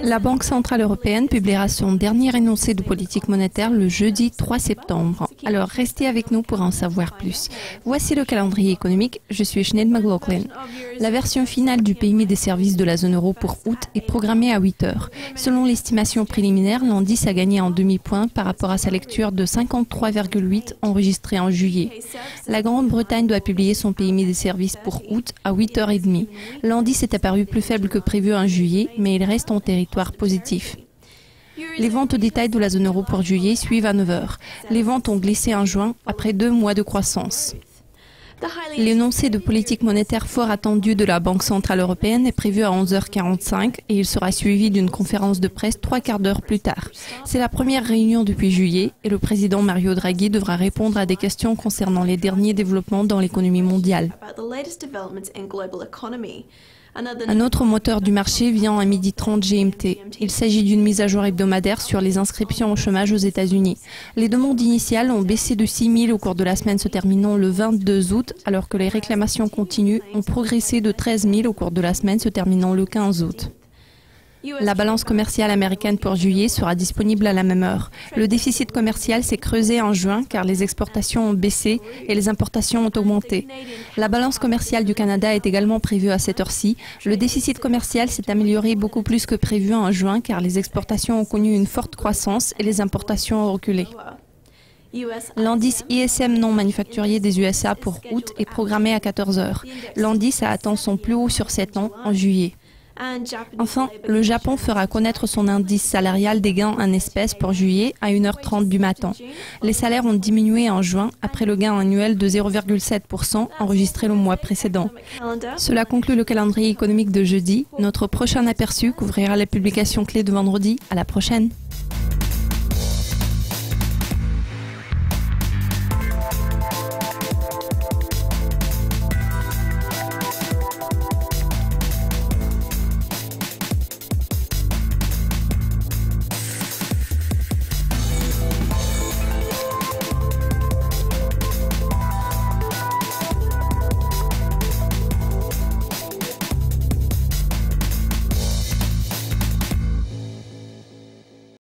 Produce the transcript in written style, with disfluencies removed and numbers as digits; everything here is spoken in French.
La Banque centrale européenne publiera son dernier énoncé de politique monétaire le jeudi 3 septembre. Alors restez avec nous pour en savoir plus. Voici le calendrier économique, je suis Sinead McLaughlin. La version finale du PMI des services de la zone euro pour août est programmée à 8 heures. Selon l'estimation préliminaire, l'indice a gagné en demi-point par rapport à sa lecture de 53,8 enregistrée en juillet. La Grande-Bretagne doit publier son PMI des services pour août à 8h30. L'indice est apparu plus faible que prévu en juillet, mais il reste en territoire positif. Les ventes au détail de la zone euro pour juillet suivent à 9 heures. Les ventes ont glissé en juin après 2 mois de croissance. L'énoncé de politique monétaire fort attendu de la Banque centrale européenne est prévu à 11h45 et il sera suivi d'une conférence de presse 3/4 d'heure plus tard. C'est la première réunion depuis juillet et le président Mario Draghi devra répondre à des questions concernant les derniers développements dans l'économie mondiale. Un autre moteur du marché vient à 12h30 GMT. Il s'agit d'une mise à jour hebdomadaire sur les inscriptions au chômage aux États-Unis. Les demandes initiales ont baissé de 6 000 au cours de la semaine se terminant le 22 août, alors que les réclamations continues ont progressé de 13 000 au cours de la semaine se terminant le 15 août. La balance commerciale américaine pour juillet sera disponible à la même heure. Le déficit commercial s'est creusé en juin car les exportations ont baissé et les importations ont augmenté. La balance commerciale du Canada est également prévue à cette heure-ci. Le déficit commercial s'est amélioré beaucoup plus que prévu en juin car les exportations ont connu une forte croissance et les importations ont reculé. L'indice ISM non manufacturier des USA pour août est programmé à 14 heures. L'indice a atteint son plus haut sur 7 ans en juillet. Enfin, le Japon fera connaître son indice salarial des gains en espèces pour juillet à 1h30 du matin. Les salaires ont diminué en juin après le gain annuel de 0,7% enregistré le mois précédent. Cela conclut le calendrier économique de jeudi. Notre prochain aperçu couvrira les publications clés de vendredi. À la prochaine!